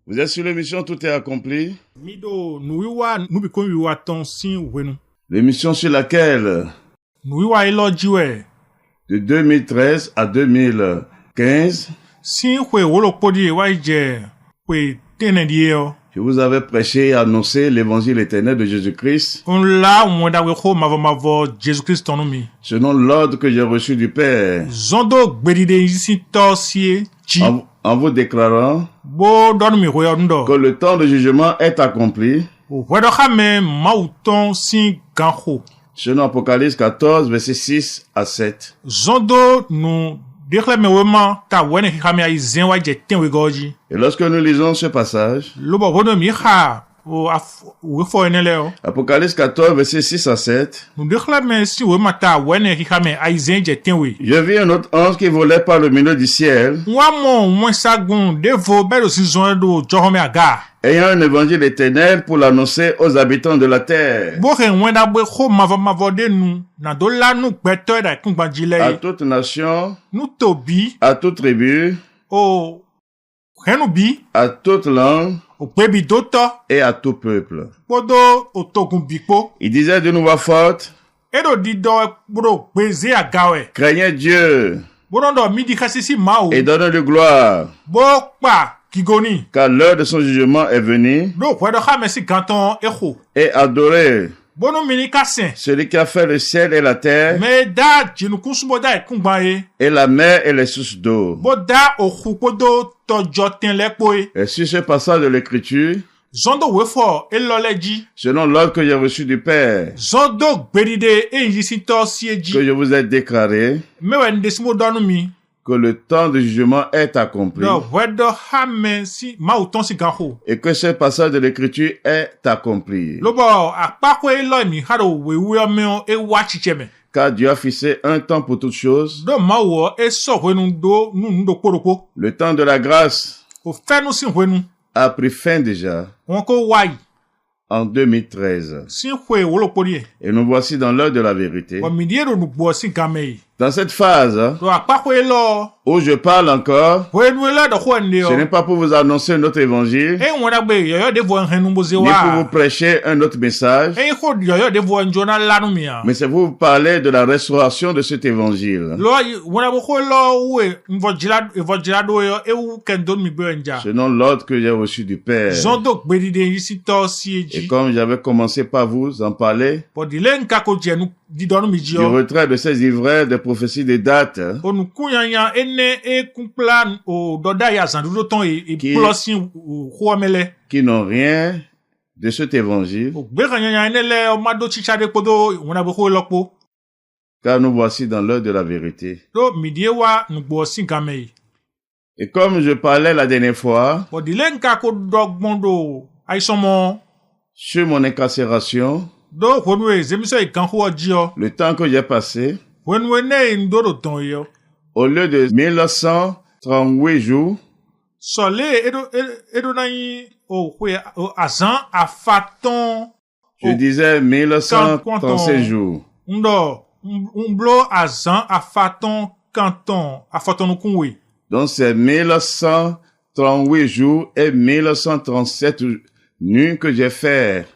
Vous êtes sur l'émission Tout est accompli. L'émission sur laquelle, de 2013 à 2015, je vous avais prêché et annoncé l'évangile éternel de Jésus-Christ selon l'ordre que j'ai reçu du Père, en vous déclarant que le temps de jugement est accompli, selon Apocalypse 14, versets 6 à 7. Et lorsque nous lisons ce passage, Apocalypse 14, versets 6 à 7, je vis un autre ange qui volait par le milieu du ciel, ayant un évangile éternel pour l'annoncer aux habitants de la terre, à toute nation, à toute tribu, à toute langue et à tout peuple. Il disait d'une voix forte, craignez Dieu et donnez-lui gloire, car l'heure de son jugement est venue, et adorez celui qui a fait le ciel et la terre, et la mer et les sources d'eau. Et sur ce passage de l'écriture, selon l'ordre que j'ai reçu du Père, que je vous ai déclaré, que le temps de jugement est accompli, et que ce passage de l'écriture est accompli. Car Dieu a fixé un temps pour toutes choses, le temps de la grâce a pris fin déjà en 2013. Et nous voici dans l'heure de la vérité. Dans cette phase où je parle encore, ce n'est pas pour vous annoncer notre évangile, ni pour vous prêcher un autre message, mais c'est pour vous parler de la restauration de cet évangile. Selon l'ordre que j'ai reçu du Père. Et comme j'avais commencé par vous en parler, du retrait de ces ivraies des prophéties des dates, qui n'ont rien de cet évangile, car nous voici dans l'heure de la vérité. Et comme je parlais la dernière fois sur mon incarcération, le temps que j'ai passé, au lieu de 1138 jours, je disais 1137 jours. Donc c'est 1138 jours et 1137 nuits que j'ai fait.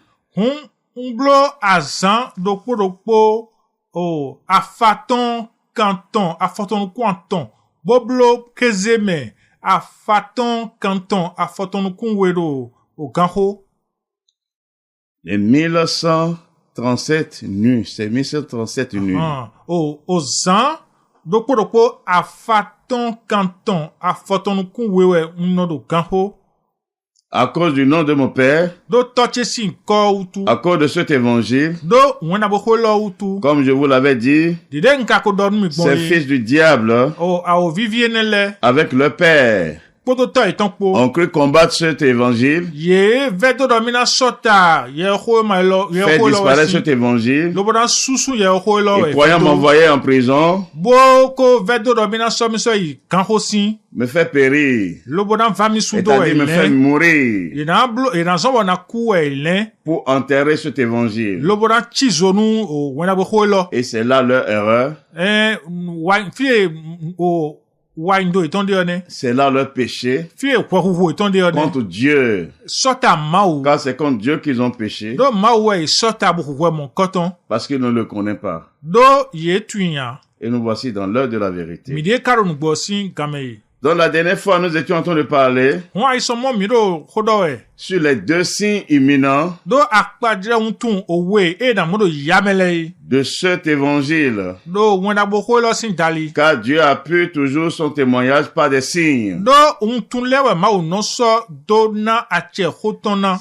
Les 1137 nuits, c'est 1137 nuits. À cause du nom de mon Père, à cause de cet évangile, comme je vous l'avais dit, ces fils du diable, avec leur Père, ont cru combattre cet évangile, faire disparaître cet évangile, et croyant m'envoyer en prison, me fait périr, c'est-à-dire me fait mourir, pour enterrer cet évangile. Et c'est là leur erreur. c'est là leur péché contre Dieu. Car c'est contre Dieu qu'ils ont péché. Parce qu'ils ne le connaissent pas. Et nous voici dans l'heure de la vérité. Donc la dernière fois, nous étions en train de parler sur les deux signes imminents de cet évangile. Car Dieu appuie toujours son témoignage par des signes.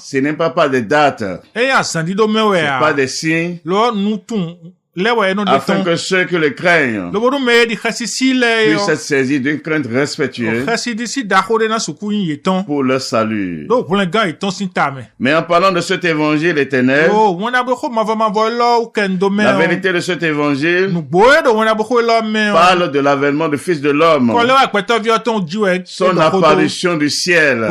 Ce n'est pas par des dates. C'est pas des signes. Afin que ceux qui le craignent puissent être saisis d'une crainte respectueuse pour leur salut. Mais en parlant de cet évangile éternel, la vérité de cet évangile parle de l'avènement du Fils de l'homme, son apparition du ciel.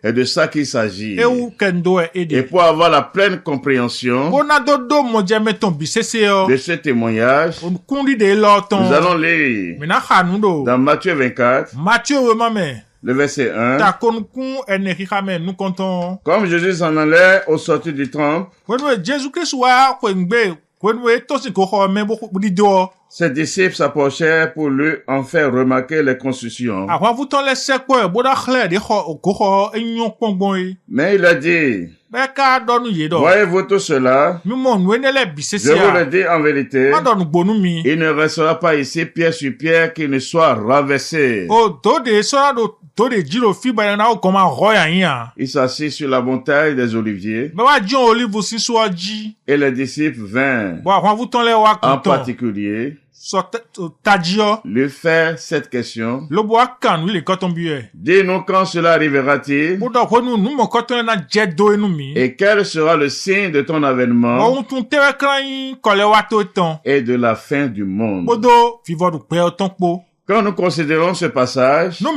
Et de ça qu'il s'agit. Et pour avoir la pleine compréhension de ce témoignage, nous allons lire dans Matthieu 24, le verset 1. Comme Jésus s'en allait au sortir du temple, ses disciples s'approchèrent pour lui en faire remarquer les constructions. Mais il a dit, voyez-vous tout cela? Je vous le dis en vérité, il ne restera pas ici pierre sur pierre qui ne soit renversé. Il s'assit sur la montagne des Oliviers et les disciples vinrent en particulier lui faire cette question. Dis-nous quand cela arrivera-t-il et quel sera le signe de ton avènement et de la fin du monde. Quand nous considérons ce passage, nous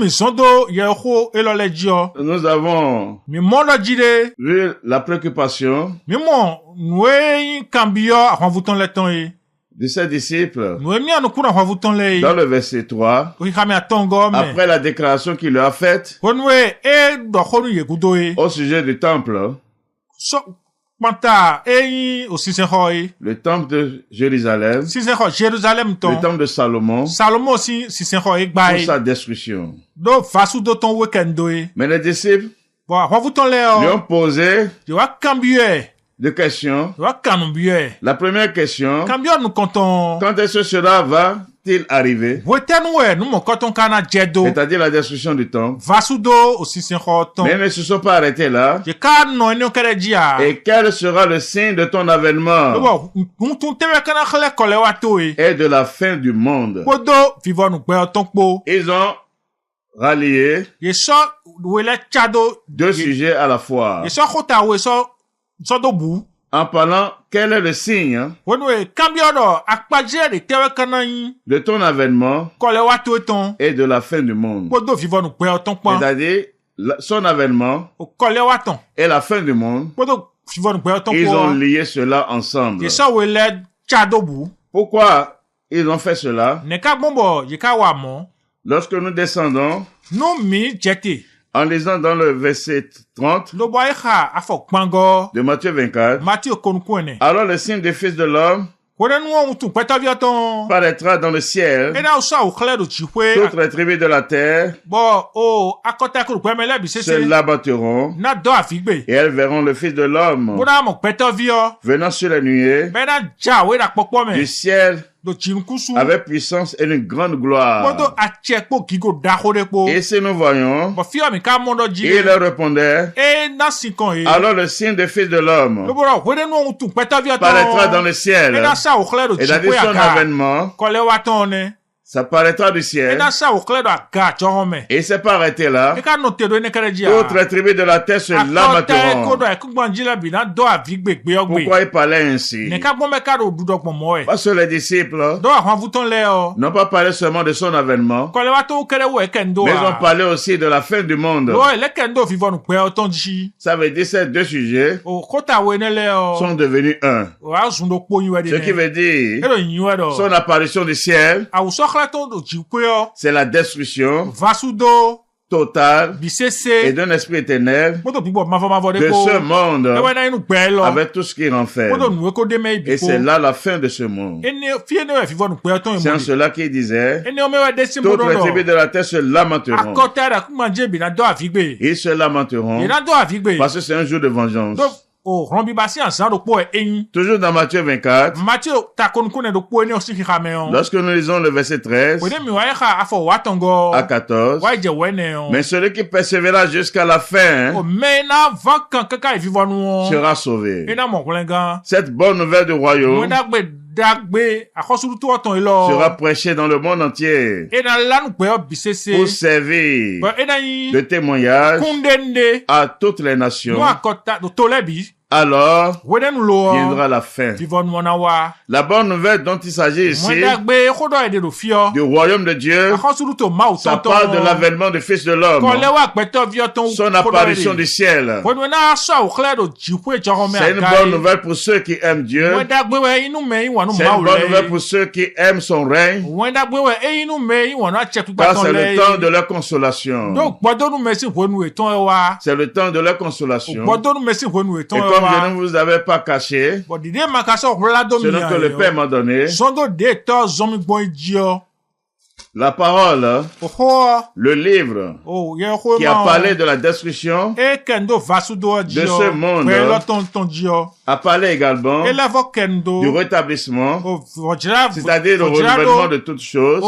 avons vu la préoccupation de ses disciples dans le verset 3, après la déclaration qu'il leur a faite au sujet du temple, le temple de Jérusalem, le temple de Salomon, pour sa destruction. Mais les disciples lui ont posé deux questions. La première question, quand est-ce que cela va-t-il arriver? C'est-à-dire la destruction du temple. Mais ils ne se sont pas arrêtés là. Et quel sera le signe de ton avènement et de la fin du monde? Ils ont rallié deux sujets à la fois. En parlant, quel est le signe de ton avènement et de la fin du monde? C'est-à-dire, son avènement et la fin du monde, ils ont lié cela ensemble. Pourquoi ils ont fait cela? Lorsque nous descendons, en lisant dans le verset 30 de Matthieu 24, alors le signe du Fils de l'homme paraîtra dans le ciel, toutes les tribus de la terre se l'abattront et elles verront le Fils de l'homme venant sur les nuées du ciel avec puissance et une grande gloire. Et si nous voyons, il leur répondait, alors le signe du Fils de l'homme paraîtra dans le ciel, et la vie de son avènement, ça paraîtra du ciel. Et il s'est pas arrêté là. Toutes les tribus de la terre se l'abattront. Pourquoi il parlait ainsi? Parce que les disciples n'ont pas parlé seulement de son avènement, mais ils ont parlé aussi de la fin du monde. Ça veut dire que ces deux sujets sont devenus un. Ce qui veut dire son apparition du ciel c'est la destruction totale et d'un esprit éternel de ce monde avec tout ce qui renferme. Et c'est là la fin de ce monde. C'est en cela qu'il disait, toutes les tribus de la terre se lamenteront. Ils se lamenteront parce que c'est un jour de vengeance. Toujours dans Matthieu 24, lorsque nous lisons le verset 13 à 14, mais celui qui persévérera jusqu'à la fin sera sauvé. Cette bonne nouvelle du royaume sera prêchée dans le monde entier pour servir de témoignage à toutes les nations. Alors viendra la fin. La bonne nouvelle dont il s'agit ici, du royaume de Dieu, ça parle de l'avènement du Fils de l'homme, son apparition du ciel. C'est une bonne nouvelle pour ceux qui aiment Dieu. C'est une bonne nouvelle pour ceux qui aiment son règne, car c'est le temps de leur consolation. C'est le temps de leur consolation. Et comme je ne vous avais pas caché, selon que le Père m'a donné, la parole, le livre qui a parlé de la destruction de ce monde, a parlé également du rétablissement, c'est-à-dire le renouvellement de toutes choses.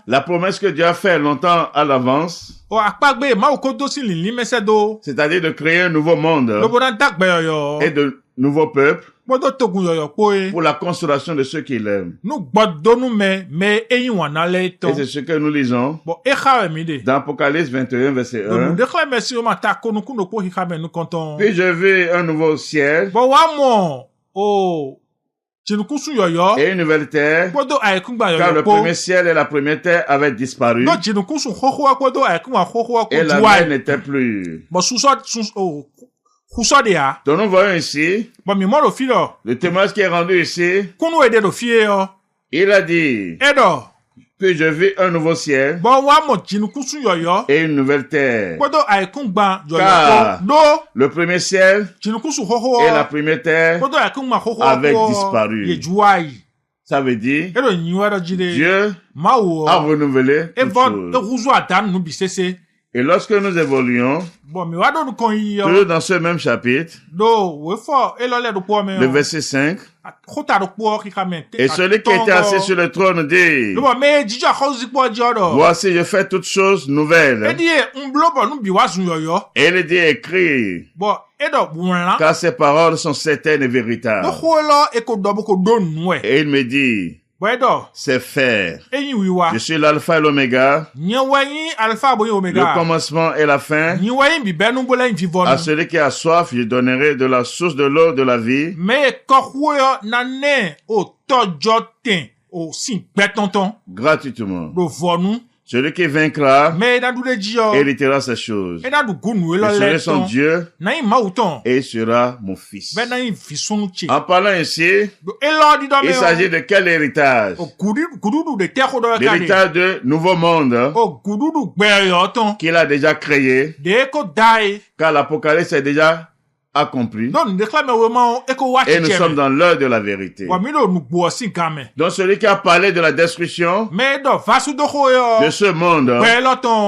La promesse que Dieu a fait longtemps à l'avance, c'est-à-dire de créer un nouveau monde et de nouveaux peuples pour la consolation de ceux qui l'aiment. Et c'est ce que nous lisons dans Apocalypse 21, verset 1. Puis je vis un nouveau ciel et une nouvelle terre, car le premier ciel et la première terre avaient disparu, et la mer n'était plus. Donc nous voyons ici, le témoignage qui est rendu ici, il a dit, puis je vis un nouveau ciel et une nouvelle terre, car le premier ciel et la première terre avaient disparu. Ça veut dire, Dieu a renouvelé toutes choses. Et lorsque nous évoluons, toujours dans ce même chapitre, le verset 5, et celui qui était assis sur le trône dit, voici, je fais toutes choses nouvelles. Et il dit, écrit, car ces paroles sont certaines et véritables. Et il me dit, c'est fait. Je suis l'alpha et l'oméga, le commencement et la fin. À celui qui a soif, je donnerai de la source de l'eau de la vie. Gratuitement. Celui qui vaincra héritera ces choses. Je serai son Dieu et il sera mon fils. En parlant ici, il s'agit de quel héritage? L'héritage de nouveau monde qu'il a déjà créé, car l'Apocalypse est déjà accompli. Et nous sommes dans l'heure de la vérité. Donc celui qui a parlé de la destruction de ce monde,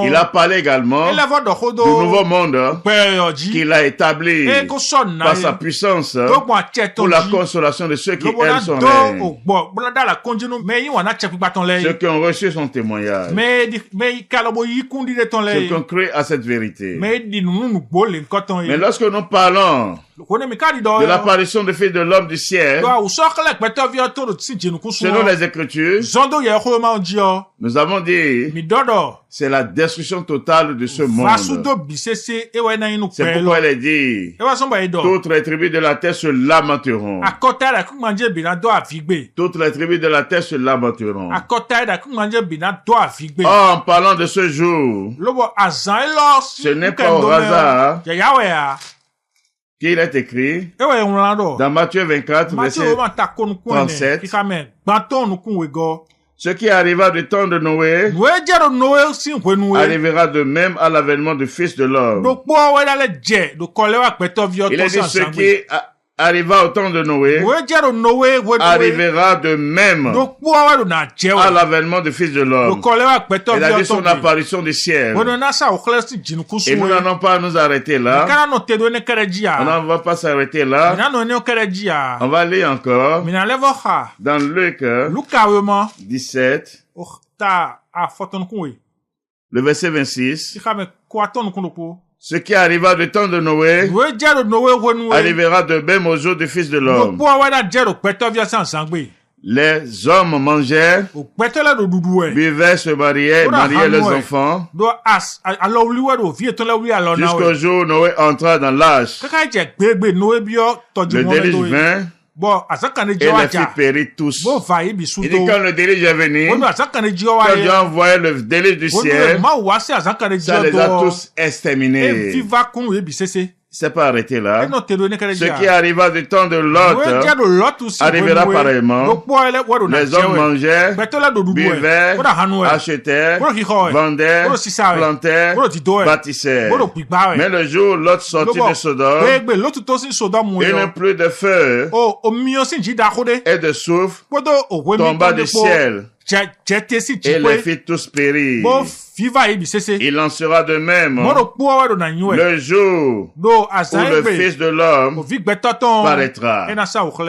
il a parlé également du nouveau monde qu'il a établi par sa puissance pour la consolation de ceux qui aiment son règne, ceux qui ont reçu son témoignage, ceux qui ont cru à cette vérité. Mais lorsque nous parlons de l'apparition du Fils de l'homme du ciel, selon les Écritures, nous avons dit, c'est la destruction totale de ce monde. C'est pourquoi il est dit, toutes les tribus de la terre se lamenteront. Toutes les tribus de la terre se lamenteront. Or, en parlant de ce jour, ce n'est pas au hasard qu'il est écrit dans Matthieu 24, verset 37, ce qui arriva du temps de Noé arrivera de même à l'avènement du Fils de l'homme. Il a dit ce qui arriva au temps de Noé arrivera de même à l'avènement du Fils de l'homme. Il a dit son apparition du ciel. Et nous n'allons pas nous arrêter là. On ne va pas s'arrêter là. On va aller encore dans Luc 17, le verset 26. Ce qui arriva du temps de Noé arrivera de même au jour du Fils de l'homme. Les hommes mangeaient, buvaient, se mariaient leurs enfants, jusqu'au jour où Noé entra dans l'âge. Le déluge vint, et les filles périrent tous. Il dit quand le déluge est venu, quand Dieu a envoyé le déluge du ciel, ça les a tous exterminés. C'est pas arrêté là. Ce qui arriva du temps de Lot arrivera pareillement. Les hommes mangeaient, buvaient, achetaient, vendaient, plantaient, bâtissaient. Mais le jour où Lot sortit de Sodome, il n'y plus de feu et de soufre tomba du ciel. Et les filles tous périrent. Il en sera de même le jour où le Fils de l'homme paraîtra.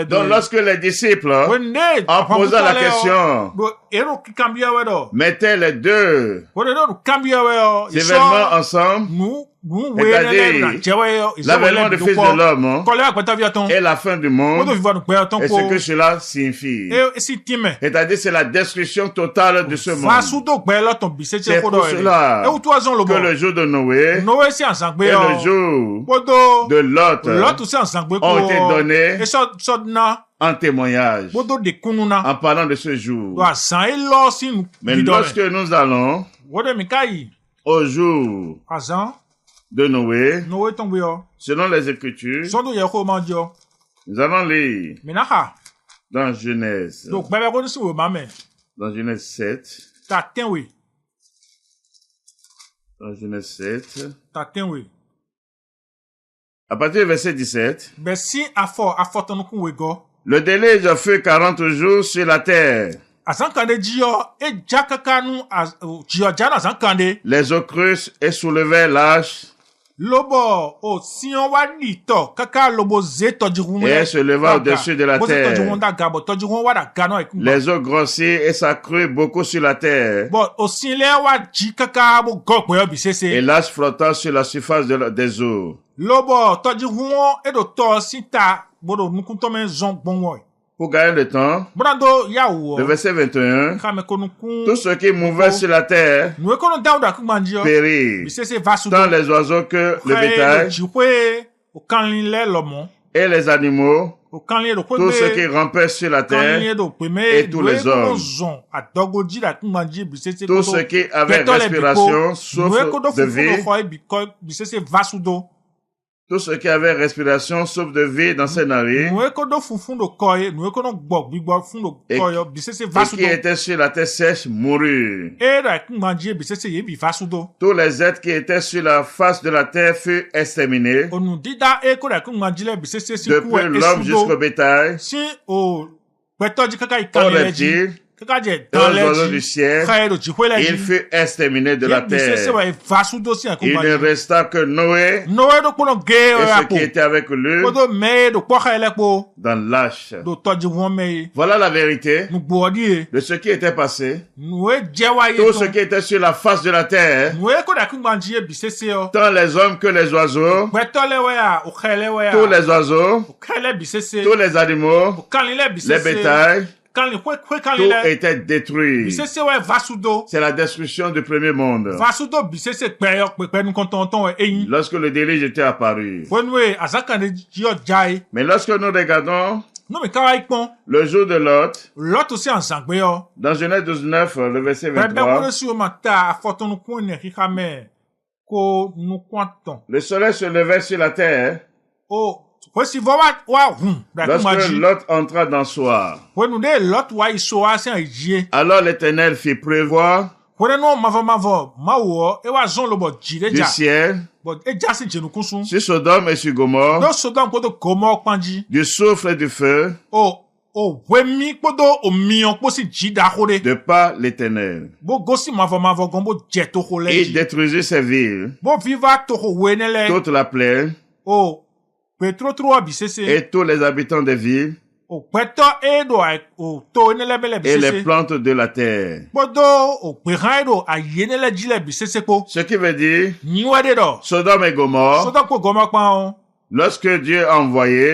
Donc lorsque les disciples, en posant la question, mettaient les deux événements ensemble, c'est-à-dire l'avènement du Fils de l'homme et la fin du monde, et ce que cela signifie. C'est-à-dire c'est la destruction totale de ce monde. C'est pour cela que le jour de Noé et le jour de Lot ont été donnés en témoignage, en parlant de ce jour. Mais lorsque nous allons au jour de Noé, selon les Écritures, nous allons lire dans Genèse, dans Genèse 7, dans Genèse 7, à partir du verset 17, le déluge fut 40 jours sur la terre. Les eaux creuses et soulevèrent l'arche. Et elle se leva au-dessus de la terre. Les eaux grossirent et s'accrurent beaucoup sur la terre. Et l'arche flotta sur la surface des eaux. Pour gagner le temps, le verset 21, tout ce qui mouvait sur la terre périt, tant les oiseaux que le bétail et les animaux, tout ce qui rampait sur la terre et tous les hommes, tout ce qui avait respiration, souffle de vie, tout ce qui avait respiration, souffle de vie dans ses narines, et qui était sur la terre sèche mourut. Tous les êtres qui étaient sur la face de la terre furent exterminés, depuis l'homme jusqu'au bétail, aux reptiles, et aux oiseaux du ciel. Il fut exterminé de la terre. Il ne resta que Noé et ceux qui étaient avec lui dans l'arche. Voilà la vérité de ce qui était passé. Tout ce qui était sur la face de la terre, tant les hommes que les oiseaux, tous les oiseaux, tous les animaux, les bétails, tout était détruit. C'est la destruction du premier monde. Lorsque le déluge était apparu. Mais lorsque nous regardons le jour de Lot, dans Genèse 19, le verset 23, le soleil se levait sur la terre Lorsque Lot entra dans Soar, alors l'Éternel fit pleuvoir du ciel sur Sodome et sur Gomorrhe, du soufre et du feu, de par l'Éternel. Il détruisit ces villes, toute la plaine, et tous les habitants des villes, et les plantes de la terre. Ce qui veut dire, Sodome et Gomorrhe, lorsque Dieu a envoyé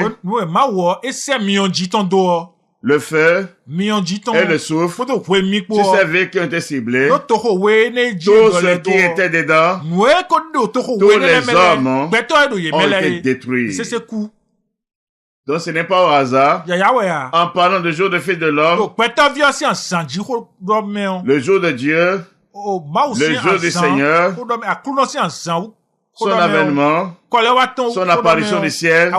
le feu et le soufre sur ces villes qui ont été ciblées, tous ceux qui étaient dedans, tous les hommes ont été détruits. Donc ce n'est pas au hasard, en parlant du jour de fils de l'homme, le jour de Dieu, le jour du Seigneur, son avènement, son apparition du ciel,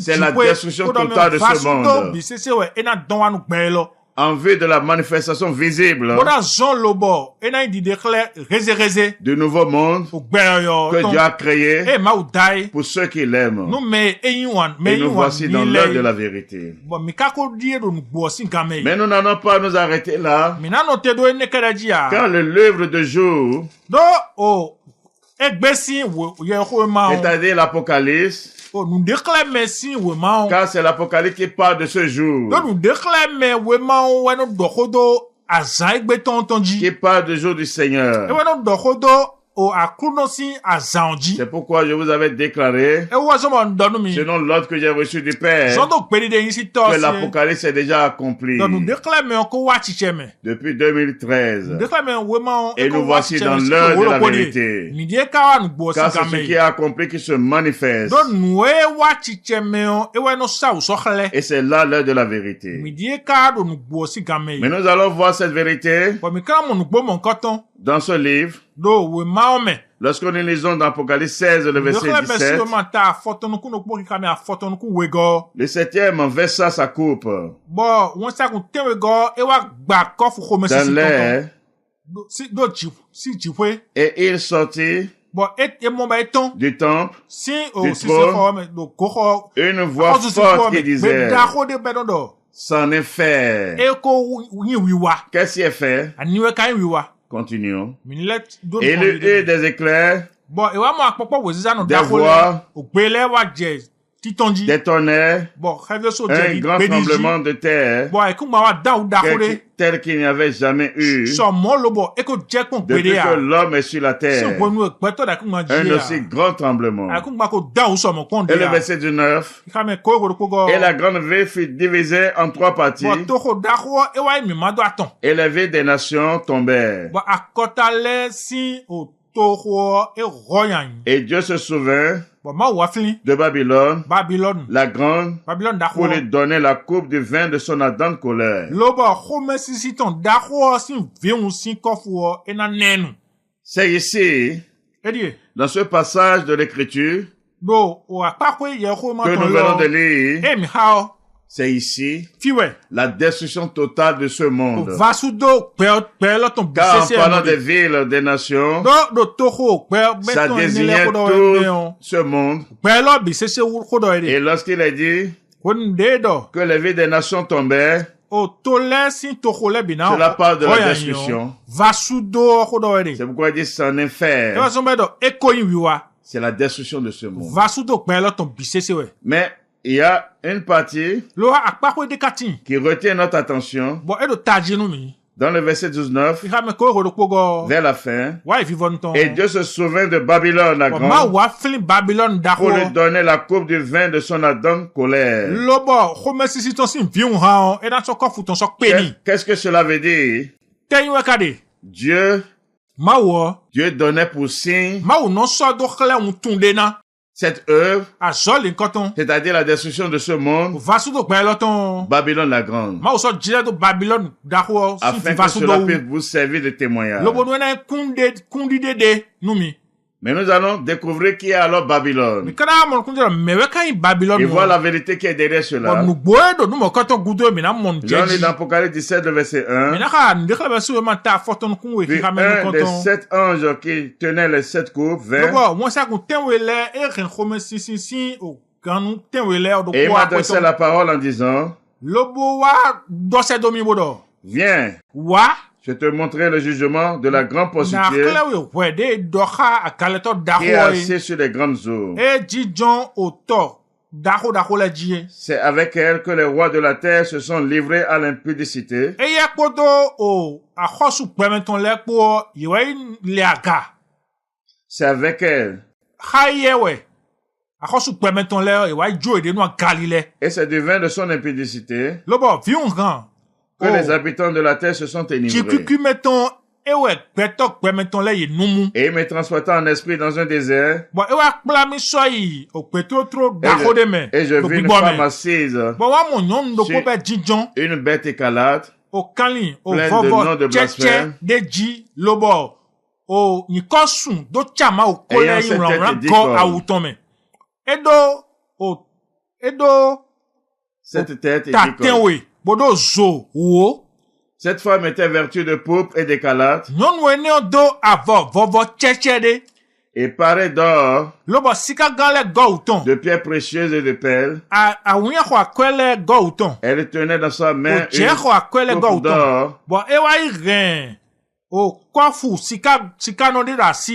c'est la destruction totale de ce monde, en vue de la manifestation visible du nouveau monde que Dieu a créé pour ceux qui l'aiment. Et nous voici dans l'heure de la vérité. Mais nous n'allons pas nous arrêter là, car le livre de jour, c'est-à-dire l'Apocalypse, car c'est l'Apocalypse qui parle de ce jour, qui parle du jour du Seigneur. C'est pourquoi je vous avais déclaré, selon l'ordre que j'ai reçu du Père, que l'Apocalypse est déjà accompli depuis 2013. Et nous voici dans l'heure de la vérité. Car c'est ce qui est accompli qui se manifeste. Et c'est là l'heure de la vérité. Mais nous allons voir cette vérité dans ce livre. Lorsque nous lisons dans Apocalypse 16, le verset 17, le septième versa sa coupe dans l'air, et il sortit du temple, du trône, une voix forte qui disait, c'en est fait. Qu'est-ce qui est fait? Continuons. Et il y eut des éclairs, des voix, des tonnerres, un grand tremblement de terre, tel qu'il n'y avait jamais eu depuis que l'homme est sur la terre. Un aussi grand tremblement. Et le verset 19, et la grande ville fut divisée en 3 parties, et les villes des nations tombèrent. Et Dieu se souvint de Babylone, la grande, pour lui donner la coupe du vin de son ardente colère. C'est ici, dans ce passage de l'Écriture, que nous venons de lire, c'est ici la destruction totale de ce monde. Car en parlant des villes, des nations, ça désignait tout ce monde. Et lorsqu'il a dit que les villes des nations tombaient, cela parle de la destruction. C'est pourquoi il dit c'en est fait. C'est la destruction de ce monde. Mais il y a une partie qui retient notre attention dans le verset 19, vers la fin. Et Dieu se souvint de Babylone la grande pour lui donner la coupe du vin de son ardente colère. Qu'est-ce que cela veut dire? Dieu donnait pour signe cette œuvre, c'est-à-dire la destruction de ce monde, Babylone la grande, afin que cela puisse vous servir de témoignage. Mais nous allons découvrir qui est alors Babylone. Et voir la vérité qui est derrière cela. Jean lit dans Apocalypse 17, le verset 1. Puis un des 7 anges qui tenaient les 7 coupes vint. Et il m'adressait la parole en disant, viens. Je te montrerai le jugement de la grande prostituée qui est assise sur les grandes eaux. C'est avec elle que les rois de la terre se sont livrés à l'impudicité. C'est avec elle. Et c'est du vin de son impudicité que les habitants de la terre se sont enivrés. Et il me transporta en esprit dans un désert. Et je vis une femme assise sur une bête écarlate, pleine de noms de blasphème, ayant cette tête d'icône. Cette tête est d'icône. Cette femme était vêtue de pourpre et d'écarlate et parée d'or, de pierres précieuses et de perles. Elle tenait dans sa main une coupe d'or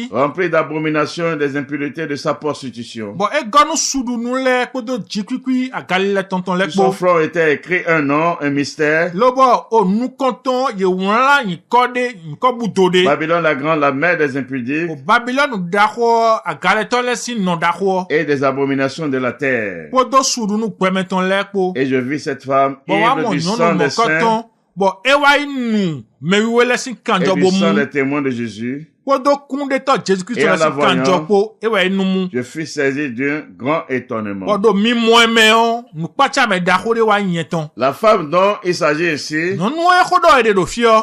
rempli d'abominations et des impuretés de sa prostitution. Sur son front était écrit un nom, un mystère. Babylone la grande, la mère des impudiques et des abominations de la terre. Et je vis cette femme ivre du sang des saints et du sang des témoins de Jésus. Et en la voyant, je fus saisi d'un grand étonnement. La femme dont il s'agit ici,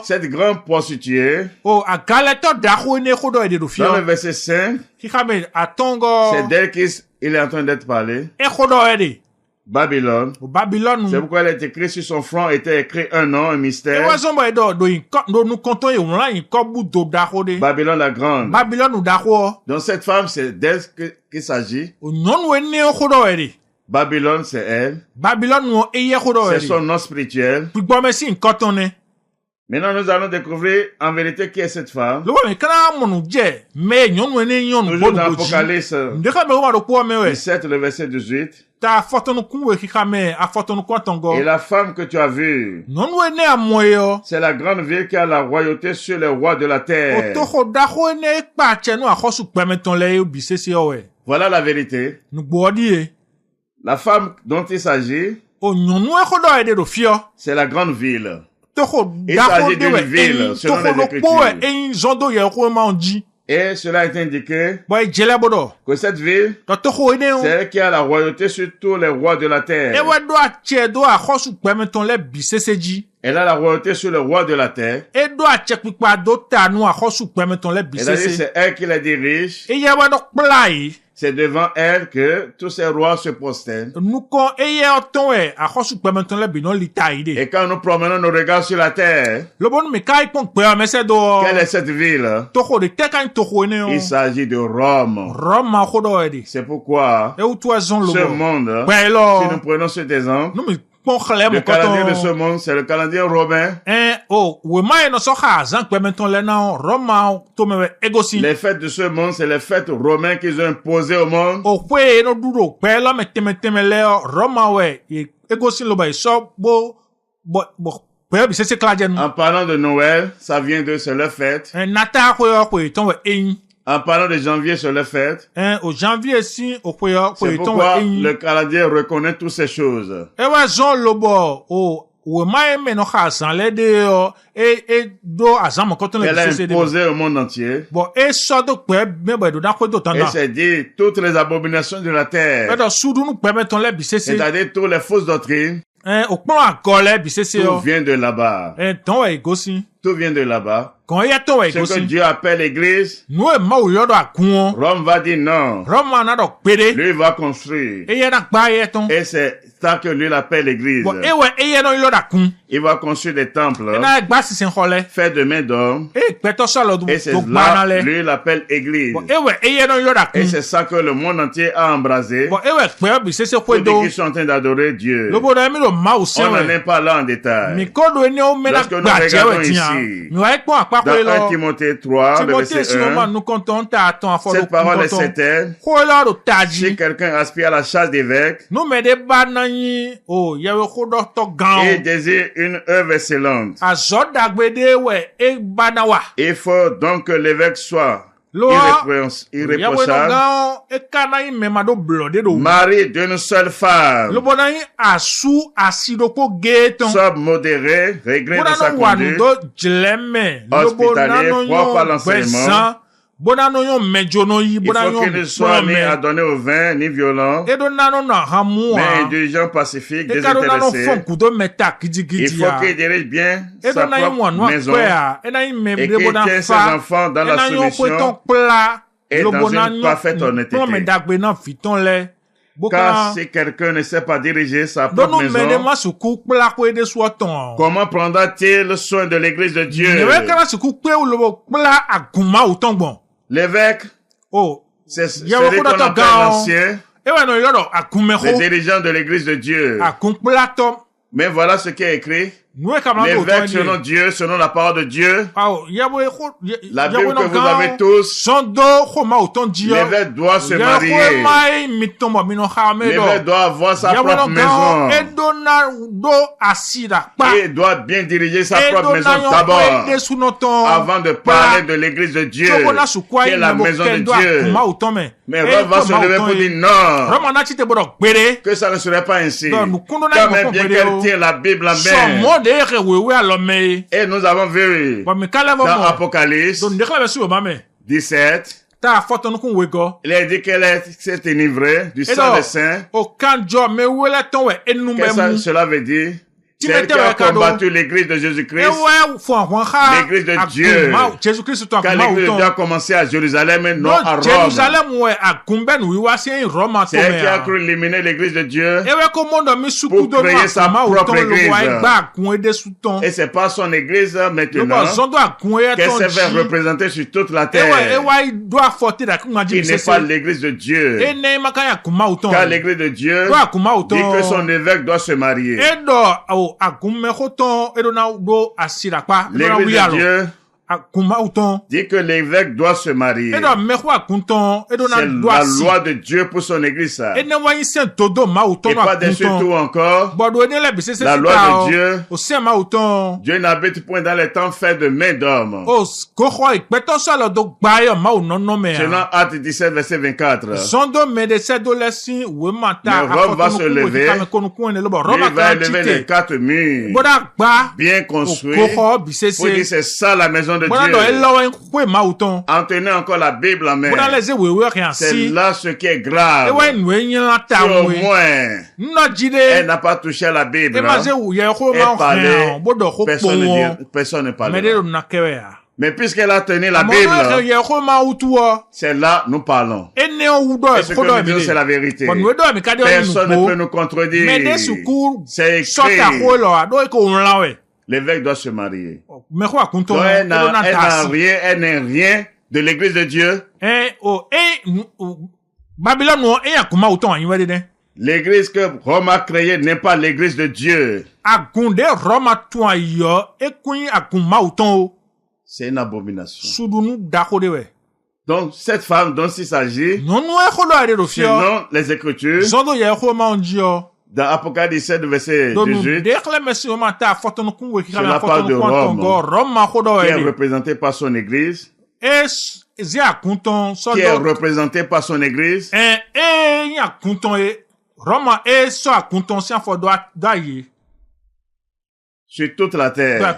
cette grande prostituée, dans le verset 5, c'est d'elle qu'il est en train d'être parlé. Babylone. C'est pourquoi elle est écrite sur son front, était écrit un nom, un mystère. Babylone la grande. Donc cette femme, c'est d'elle qu'il s'agit. Babylone, c'est elle. C'est son nom spirituel. Maintenant, nous allons découvrir en vérité qui est cette femme. Toujours dans Apocalypse 17, le verset 18. Et la femme que tu as vue, c'est la grande ville qui a la royauté sur les rois de la terre. Voilà la vérité. La femme dont il s'agit, c'est la grande ville. Il s'agit d'une ville, selon les Écritures. Et cela est indiqué que cette ville, c'est elle qui a la royauté sur tous les rois de la terre. Elle a la royauté sur le roi de la terre. C'est elle qui la dirige. C'est devant elle que tous ces rois se prosternent. Et quand nous promenons nos regards sur la terre, quelle est cette ville? Il s'agit de Rome. C'est pourquoi ce monde, si nous prenons cet exemple, le calendrier de ce monde, c'est le calendrier romain. Les fêtes de ce monde, c'est les fêtes romaines qu'ils ont imposées au monde. En parlant de Noël, ça vient de, c'est leur fête. En parlant de janvier, c'est leur fête. C'est pourquoi le calendrier reconnaît toutes ces choses. Elle a imposé au monde entier. Et c'est dit toutes les abominations de la terre. C'est-à-dire toutes les fausses doctrines. Tout vient de là-bas. Tout vient de là-bas. Ce que Dieu appelle l'église, Rome va dire non. Lui va construire. Et c'est ça que lui l'appelle l'église. Il va construire des temples faits de mains d'hommes. Et c'est là, lui l'appelle église. Et c'est ça que le monde entier a embrasé. Pour dire qu'ils sont en train d'adorer Dieu. On n'en est pas là en détail. Lorsque nous regardons ici, dans 1 Timothée 3, le verset 1, cette parole est certaine. Si quelqu'un aspire à la chasse d'évêque et désire une œuvre excellente, il faut donc que l'évêque soit irréprochable, marié d'une seule femme, soit modéré, réglé de sa conduite, hospitalier, propre à l'enseignement. Il faut qu'il ne soit ni adonné au vin, ni violent, mais indulgent, pacifique, désintéressé. Il faut qu'il dirige bien sa propre maison et qu'il tienne ses enfants dans la soumission et dans une parfaite honnêteté. Car si quelqu'un ne sait pas diriger sa propre maison, comment prendra-t-il soin de l'église de Dieu? L'évêque, c'est celui qu'on appelle l'ancien, le dirigeant de l'église de Dieu. Mais voilà ce qui est écrit. L'évêque selon Dieu, selon la parole de Dieu. La Bible que vous avez tous. L'évêque doit se marier. L'évêque doit avoir sa propre maison. Il doit bien diriger sa propre maison d'abord. Avant de parler de l'église de Dieu, qui est la maison de Dieu. Mais Rome va se lever pour dire non. Que ça ne serait pas ainsi. Quand même bien qu'elle tient la Bible en main. Et nous avons vu dans Apocalypse 17, il a dit qu'elle s'est enivrée du sang des saints. Qu'est-ce que cela veut dire? C'est elle qui a combattu l'église de Jésus-Christ, l'église de Dieu. Quand l'église de Dieu a commencé à Jérusalem et non à Rome. C'est elle qui a cru éliminer l'église de Dieu pour créer sa propre église. Et c'est pas son église maintenant qu'elle s'est fait représenter sur toute la terre. Il n'est pas l'église de Dieu. Car l'église de Dieu dit que son évêque doit se marier. L'église de Dieu dit que l'évêque doit se marier. C'est la loi de Dieu pour son église. Et pas dessus tout encore. La loi de Dieu. Dieu n'habite point dans les temps faits de main d'homme. Selon Actes 17, verset 24. Mais Rome va se lever. Il va élever les 4 murs bien construits pour dire c'est ça la maison de Dieu. En tenant encore la Bible en main. C'est là ce qui est grave. Si au moins elle n'a pas touché à la Bible, elle parlait, personne ne parlait. Mais puisqu'elle a tenu la Bible, c'est là nous parlons. Et ce que nous disons, c'est la vérité. Personne ne peut nous contredire. C'est écrit. L'évêque doit se marier. Donc, elle n'est rien de l'église de Dieu. L'église que Rome a créée n'est pas l'église de Dieu. C'est une abomination. Donc, cette femme dont il s'agit, selon les Écritures, dans Apocalypse 17, verset 18, cela parle de Rome, qui est représenté par son église, qui est représenté par son église, sur toute la terre.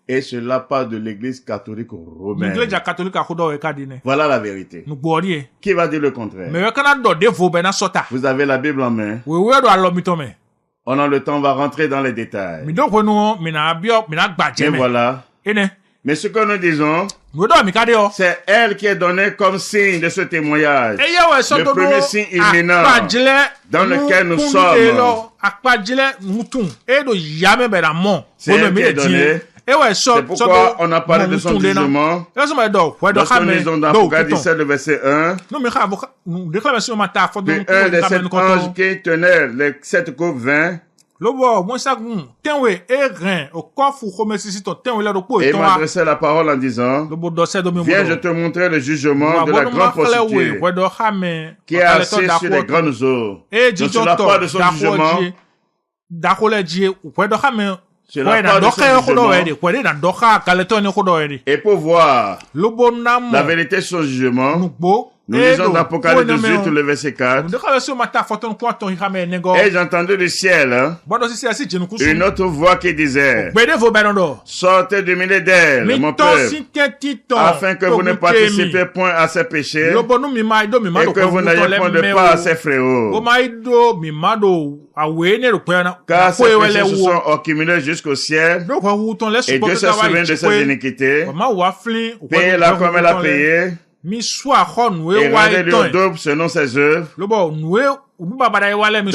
Et cela parle de l'église catholique romaine. Voilà la vérité. Qui va dire le contraire? Vous avez la Bible en main. On a le temps, on va rentrer dans les détails. Mais voilà Mais ce que nous disons, c'est elle qui est donnée comme signe de ce témoignage. Le premier signe imminent dans lequel nous sommes. C'est elle qui est donnée. C'est pourquoi on a parlé de son jugement. Lorsque nous lisons dans Apocalypse 17, le verset 1, puis un des 7 anges qui tenaient les 7 coupes vins, et il m'adressait la parole en disant, viens, je te montrer le jugement de la grande prostituée qui est assise sur les grandes eaux. Donc sur la part de son jugement, sur la part de son jugement, et pour voir la vérité sur son jugement, nous lisons dans Apocalypse 18, le verset 4. Et j'ai entendu du ciel une autre voix qui disait, sortez du milieu d'elle, mon peuple, afin que vous ne participiez point à ses péchés, et que vous n'ayez point de part à ses fléaux. Car ces péchés se sont accumulés jusqu'au ciel, et Dieu se souvient de ses iniquités. Payez-la comme elle a payé, et rendez-lui au double selon ses œuvres. Dans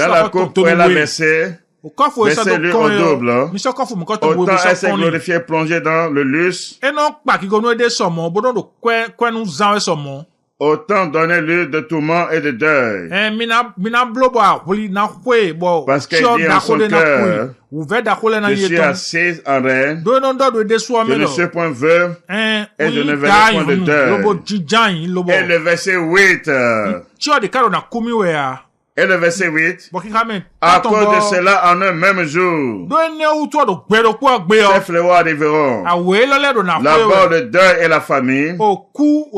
la coupe où elle a versé, versez-lui au double. Autant elle s'est glorifiée plongée dans le luxe, autant donnez-lui de tourments et de deuil. Parce qu'elle dit en son cœur, je suis assise en reine, je ne suis point veuve, et je ne verrai point de deuil. Et le verset 8, et le verset 8, à cause de cela, en un même jour, ces fléaux arriveront. D'abord le deuil et la famine,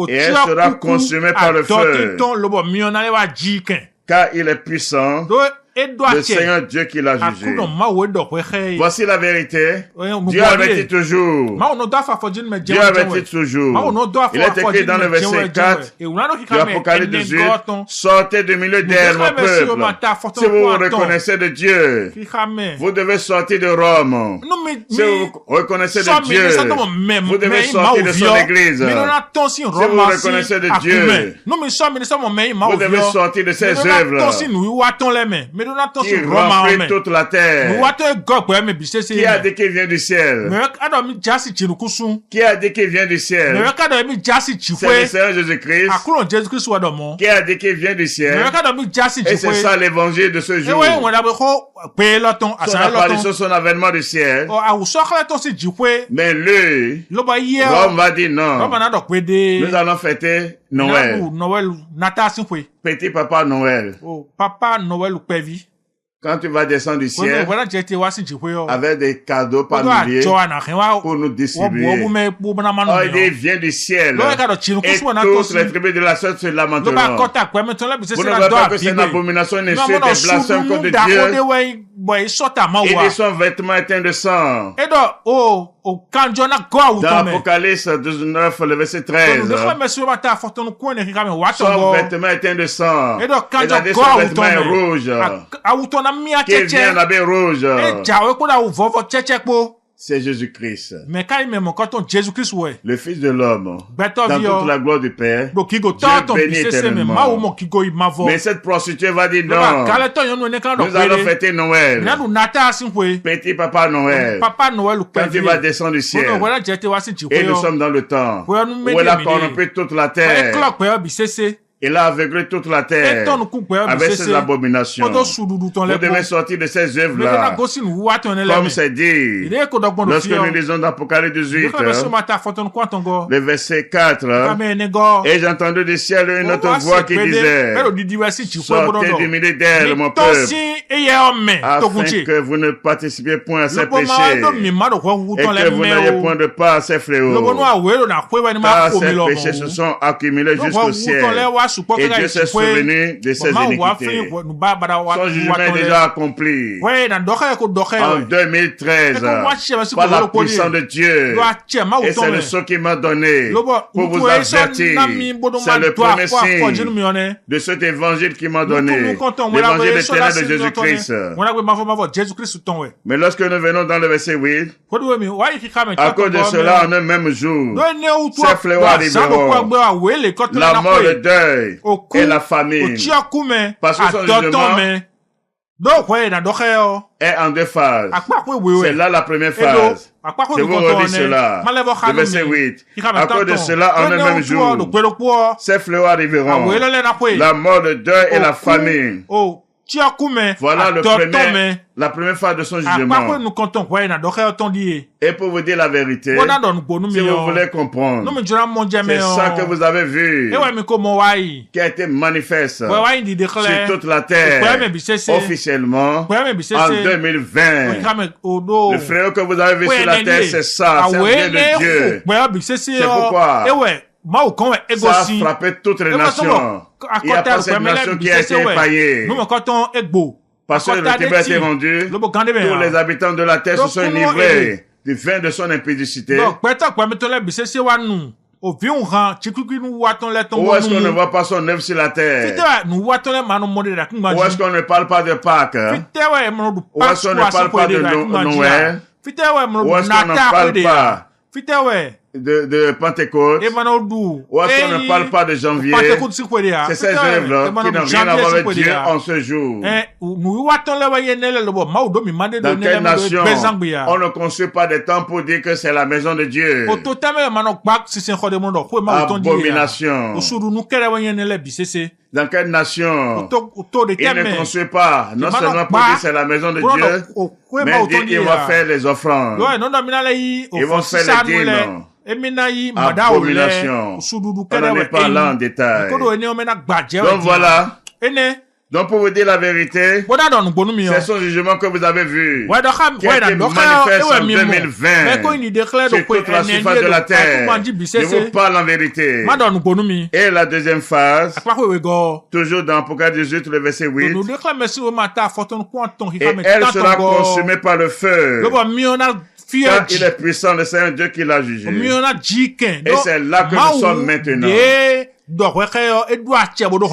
et elle sera consumée par le feu. Car il est puissant, le Seigneur Dieu qui l'a jugé. Voici la vérité. Dieu avertit toujours. Dieu avertit toujours. Il est écrit dans le verset 4 de Apocalypse 18, sortez du milieu d'elle, mon peuple. Si vous vous reconnaissez de Dieu, vous devez sortir de Rome. Si vous reconnaissez de Dieu, vous devez sortir de son église. Si vous reconnaissez de Dieu, vous devez sortir de ses œuvres qui remplit toute la terre. Qui a dit qu'il vient du ciel? Qui a dit qu'il vient du ciel? C'est le Seigneur Jésus-Christ qui a dit qu'il vient du ciel. Et c'est ça l'évangile de ce jour. Son apparition, son avènement du ciel. Mais lui, Rome va dire non. Nous allons fêter Noël. Petit papa Noël. Quand tu vas descendre du ciel avec des cadeaux par milliers pour nous distribuer. Oh, il vient du ciel. Et toutes les tribus de la sorte se lamenteront. Vous ne voyez pas que c'est une abomination, une insulte, des blasphèmes contre Dieu. Et de son vêtement éteint de sang. Dans Apocalypse 19, le verset 13. Son vêtement éteint de sang. Et son vêtement est rouge. Qu'il vient en habit rouge. C'est Jésus-Christ. Le Fils de l'homme. Dans toute la gloire du Père. Dieu béni éternellement. Mais cette prostituée va dire non. Nous allons fêter Noël. Petit papa Noël. Quand tu vas descendre du ciel. Et nous sommes dans le temps où elle a corrompu toute la terre. Il a aveuglé toute la terre avec ses abominations. Vous devez sortir de ces œuvres-là. Comme c'est dit, lorsque nous lisons dans Apocalypse 18, le verset 4, et j'ai entendu du ciel une autre voix qui disait, sortez du milieu d'elle, mon peuple, afin que vous ne participiez point à ses péchés, et que vous n'ayez point de part à ses fléaux. Car ces péchés se sont accumulés jusqu'au ciel. Et Dieu s'est souvenu de ses iniquités. Son jugement est déjà accompli. En 2013, par la puissance de Dieu. Et c'est le sceau qu'il m'a donné pour vous avertir. C'est le premier signe de cet évangile qu'il m'a donné. L'évangile éternel de Jésus-Christ. Mais lorsque nous venons dans le verset 8, à cause de cela, en un même jour, ces fléaux arriveront. La mort, le deuil et la famine. Parce que son jugement est en deux phases. C'est là la première phase. Je vous redis cela. Le verset 8. À cause de cela, en un même jour, ces fléaux arriveront. La mort, le deuil et la famine. Voilà la première phase de son jugement. Et pour vous dire la vérité, si vous voulez comprendre, c'est ça que vous avez vu qui a été manifeste sur toute la terre officiellement en 2020. Le fléau que vous avez vu sur la terre, c'est ça, ça vient de Dieu. C'est pourquoi ça a frappé toutes les nations. Il n'y a pas cette nation qui a été épargnée. Parce que le Tibet a été rendu, tous les habitants de la terre se sont enivrés du vin de son impudicité. Où est-ce qu'on ne voit pas son œuvre sur la terre? Où est-ce qu'on ne parle pas de Pâques? Où est-ce qu'on ne parle pas de Noël? Où est-ce qu'on ne parle pas de Pentecôte? Où est-ce qu'on ne parle pas de janvier? C'est ces œuvres-là qui n'ont rien à voir avec Dieu en ce jour. Dans quelle nation on ne construit pas des temples pour dire que c'est la maison de Dieu? Abomination. Dans quelle nation il ne construit pas non seulement pour dire c'est la maison de Dieu, mais dire ils vont faire les offrandes, ils vont faire les dîmes. Abomination. On n'en est pas là en détail. Donc voilà. Donc pour vous dire la vérité, c'est son jugement que vous avez vu, qui a été manifeste en 2020 sur toute la surface de la terre. Je vous parle en vérité. Et la deuxième phase, toujours dans Apocalypse 18, le verset 8, et elle sera consumée par le feu. Car il est puissant, le Seigneur Dieu qui l'a jugé. Et c'est là que nous sommes maintenant.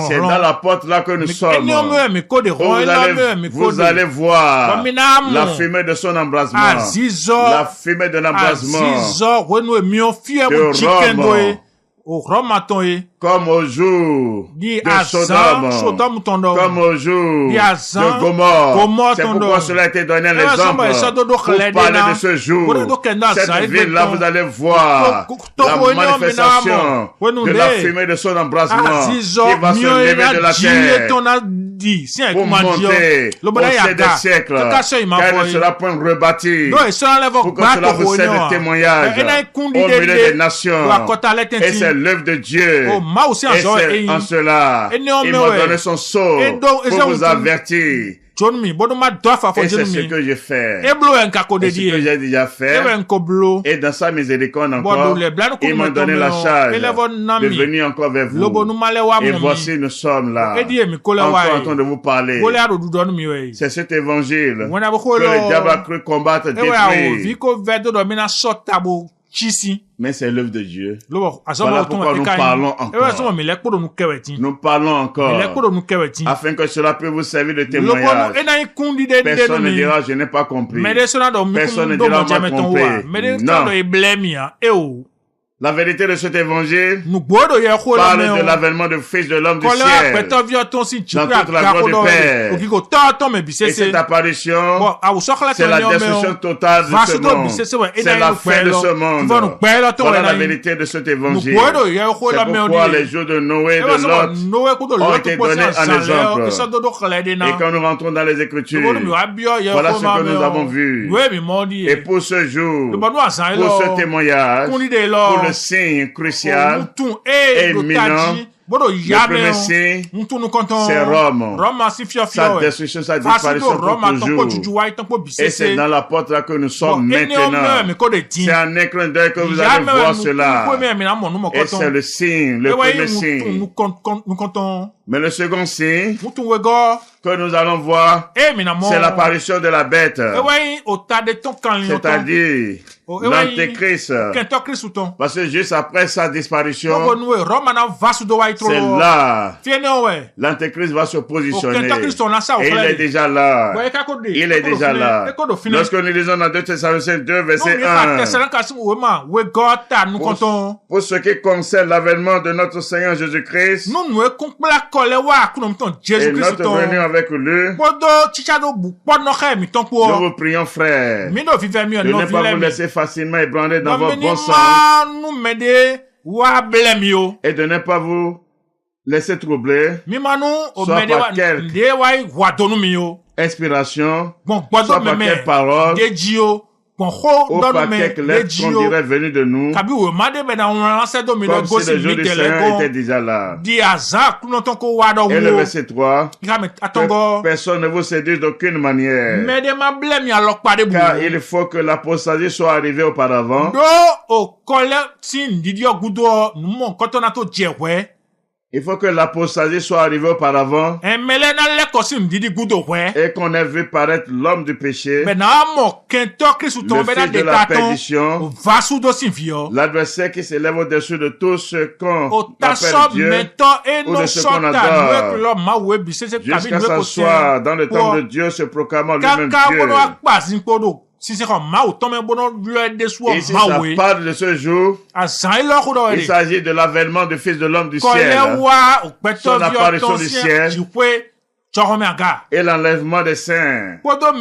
C'est dans la porte là que nous sommes. Vous allez voir la fumée de son embrasement. La fumée de l'embrasement de Rome. Comme au jour de Sodome, comme au jour de Gomorrhe. C'est pourquoi cela a été donné à l'exemple pour parler de ce jour. Cette ville-là, vous allez voir la manifestation de la fumée de son embrasement qui va se lever de la terre pour monter au sein des siècles, car elle ne sera point rebâtie, pour que cela vous serve de témoignage au milieu des nations. Et c'est l'œuvre de Dieu. Et c'est en cela, il m'a donné son sceau pour vous avertir. Et c'est ce que j'ai fait. Et ce que j'ai déjà fait. Et dans sa miséricorde encore, il m'a donné la charge de venir encore vers vous. Et voici, nous sommes là, encore en train de vous parler. C'est cet évangile que le diable a cru combattre, détruire. Mais c'est l'œuvre de Dieu. Voilà pourquoi nous parlons encore. Nous parlons encore. Afin que cela puisse vous servir de témoignage. Personne ne dira je n'ai pas compris. Personne ne dira on m'a trompé. Non. La vérité de cet évangile parle de l'avènement du Fils de l'homme du ciel dans toute la gloire du Père. Et cette apparition, c'est la destruction totale de ce monde. C'est la fin de ce monde. Voilà la vérité de cet évangile. C'est pourquoi les jours de Noé et de Lot ont été donnés en exemple. Et quand nous rentrons dans les Écritures, voilà ce que nous avons vu. Et pour ce jour, pour ce témoignage, pour le signe crucial et éminent Le premier signe, c'est Rome. Sa destruction, sa disparition pour toujours. Et c'est dans la porte là que nous sommes maintenant. C'est un écran d'œil que vous allez voir cela. Et c'est le signe, le premier signe. Mais le second signe que nous allons voir, c'est l'apparition de la bête. C'est-à-dire l'Antéchrist. Parce que juste après sa disparition, c'est là l'Antéchrist va se positionner. Et il est déjà là. Il est déjà là. Lorsque nous lisons dans 2 Thessaloniciens 2, verset 1, pour ce qui concerne l'avènement de notre Seigneur Jésus-Christ, et notre venue avec lui, nous vous prions, frères, de ne pas vous laisser facilement ébranler dans votre bon sens et de ne pas vous laisser troubler, soit par quelque inspiration, soit par quelle parole, ou par quelque lettre qu'on dirait venue de nous, comme si le jour du Seigneur était déjà là. Et le verset 3, que personne ne vous séduise d'aucune manière, car il faut que l'apostasie soit arrivée auparavant. Il faut que l'apostasie soit arrivée auparavant et qu'on ait vu paraître l'homme du péché, le fils de la perdition, l'adversaire qui s'élève au-dessus de tout ce qu'on appelle Dieu ou de ce qu'on adore, jusqu'à s'asseoir dans le temple de Dieu se proclamant lui-même Dieu. Et si ça parle de ce jour, il s'agit de l'avènement du Fils de l'homme du ciel, son apparition du ciel et l'enlèvement des saints. Sans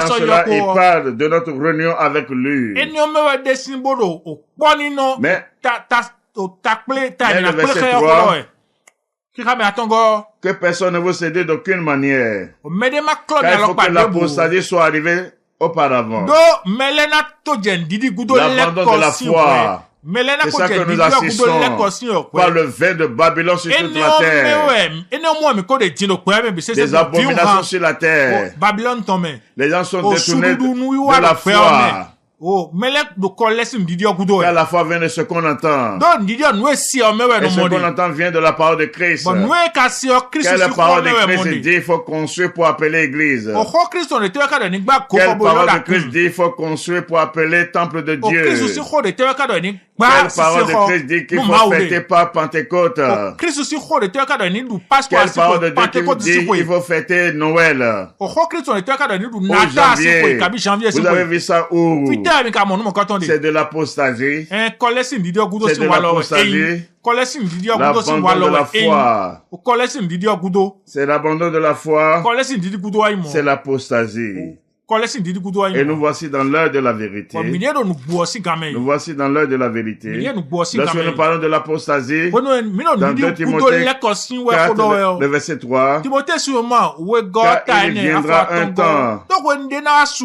cela, il parle de notre réunion avec lui. Mais le verset 3, que personne ne vous séduise d'aucune manière, car il faut que l'apostasie soit arrivée auparavant. L'abandon de la foi. C'est ça que nous assistons par le vin de Babylone sur toute la terre. Des abominations sur la terre. Les gens sont détournés de la foi. Car la foi vient de ce qu'on entend. Et ce qu'on entend vient de la parole de Christ. Car la parole de Christ dit il faut construire pour appeler église. Quelle parole de Christ dit il faut construire pour appeler temple de Dieu. Quelle parole de Christ dit qu'il faut fêter par Pentecôte. Quelle parole de Dieu dit qu'il faut fêter Noël. Au janvier. Vous avez vu ça où? C'est de l'apostasie. C'est de l'apostasie. L'abandon de la foi. C'est l'abandon de la foi. C'est l'apostasie. Et nous voici dans l'heure de la vérité. Nous voici dans l'heure de la vérité. Lorsque nous parlons de l'apostasie, dans 2 Timothée 4, le verset 3, car il viendra un temps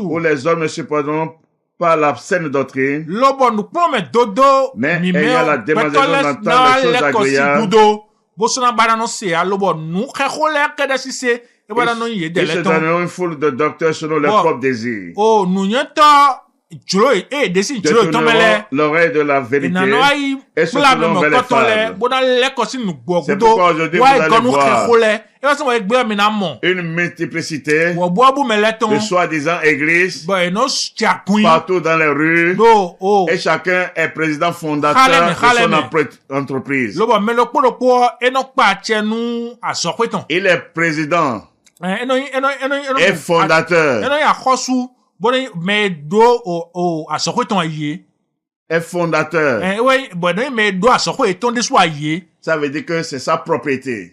où les hommes ne supporteront pas la saine doctrine, mais ayant la démangeaison d'entendre les choses agréables, ils se donneront une foule de docteurs selon leurs propres désirs. Détourneront l'oreille de la vérité et se tourneront vers les fables. C'est pourquoi aujourd'hui vous allez voir une multiplicité de soi-disant églises partout dans les rues et chacun est président fondateur de son entreprise. Il est président et fondateur. Est fondateur. Ça veut dire que c'est sa propriété.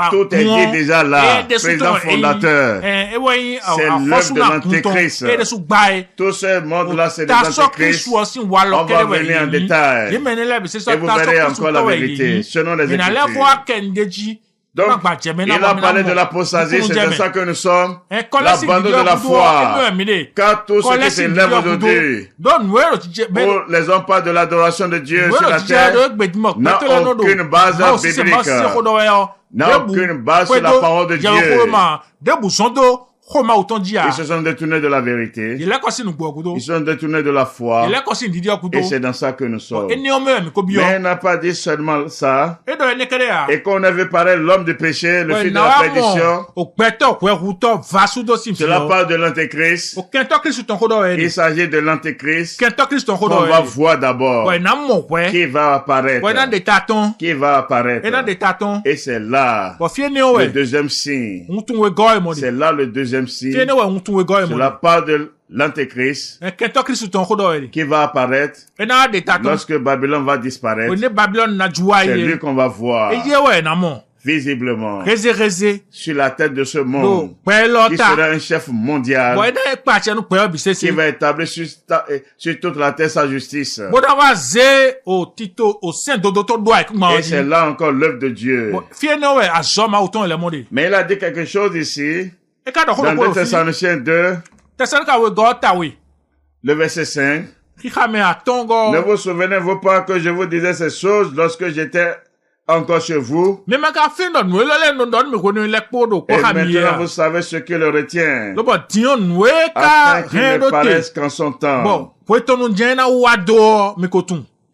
Tout est dit déjà là. Président fondateur. C'est l'œuvre de l'Antéchrist. Tout ce monde-là, c'est des antéchrists. On va venir en détail. Et vous verrez encore la vérité. Selon les Écritures. Donc, il a parlé de l'apostasie, c'est de ça que nous sommes, l'abandon de la foi. Car tout ce qui s'élève aujourd'hui, pour les hommes pas de l'adoration de Dieu sur la terre, n'a aucune base biblique, n'a aucune base sur la parole de Dieu. Ils se sont détournés de la vérité. Ils se sont détournés de la foi. Et c'est dans ça que nous sommes. Mais il n'a pas dit seulement ça. Et qu'on avait parlé l'homme du péché, le fils de la perdition. Cela parle de l'antéchrist. Il s'agit de l'antéchrist qu'on va voir d'abord. Qui va apparaître. Qui va apparaître. Et c'est là le deuxième signe. C'est là le deuxième signe. Cela parle de l'antéchrist qui va apparaître lorsque Babylone va disparaître. C'est lui qu'on va voir visiblement sur la tête de ce monde, qui sera un chef mondial, qui va établir sur toute la terre sa justice. Et c'est là encore l'œuvre de Dieu. Mais il a dit quelque chose ici dans 2 Thessaloniciens 2, le verset 5. Ne vous souvenez-vous pas que je vous disais ces choses lorsque j'étais encore chez vous? Et maintenant vous savez ce qui le retient, afin qu'il ne paraisse qu'en son temps.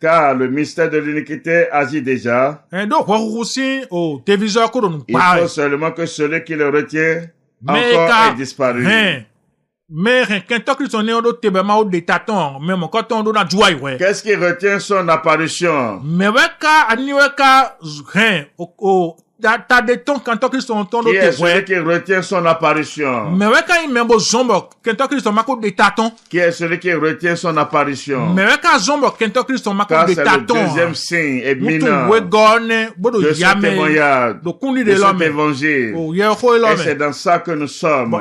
Car le mystère de l'iniquité agit déjà. Il faut seulement que celui qui le retient encore est disparu. Qu'est-ce qui retient son apparition? Qui est celui qui retient son apparition? Qui est celui qui retient son apparition? Car c'est le deuxième signe éminent de ce témoignage, de cet évangile. Et c'est dans ça que nous sommes.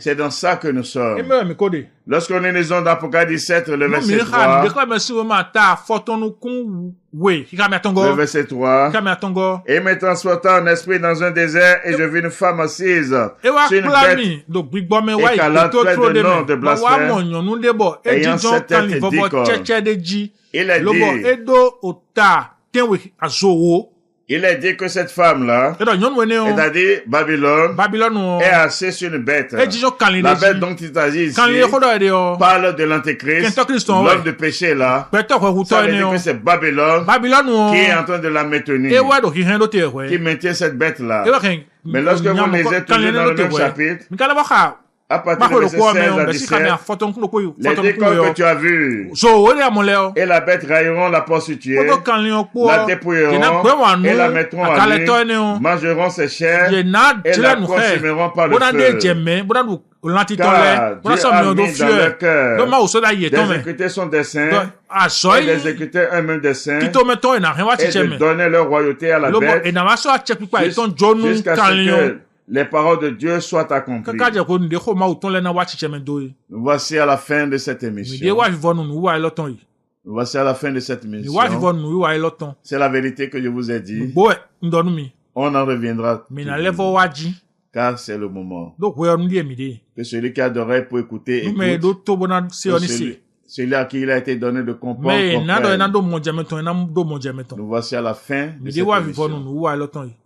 C'est dans ça que nous sommes. Lorsqu'on est lisons d'Apocalypse 17, le verset 3, le verset 3, et me transporta en esprit dans un désert, et je vis une femme assise sur une bête écarlate pleine de noms de blasphème, ayant 7 têtes et 10 cornes. Il a dit que cette femme-là, c'est-à-dire Babylone, est assise sur une bête. La bête dont il s'agit ici parle de l'antéchrist, l'homme de péché là. Ça veut dire que c'est Babylone qui est en train de la maintenir, qui maintient cette bête-là. Mais lorsque vous lisez toujours dans le même chapitre, à partir du verset 16 à 17, les décors que tu as vus et la bête railleront la prostituée, la dépouilleront et la mettront à nu, mangeront ses chairs et la consumeront par le feu. Car Dieu a mis dans leur cœur d'exécuter son dessein et d'exécuter un même dessein et de donner leur royauté à la bête jusqu'à ce que les paroles de Dieu soient accomplies. Nous voici à la fin de cette émission. Voici à la fin de cette émission. C'est la vérité que je vous ai dit. On en reviendra. Car c'est le moment. Que celui qui a d'oreilles pour écouter, écoute. Celui à qui il a été donné de comprendre. Nous voici à la fin de cette émission.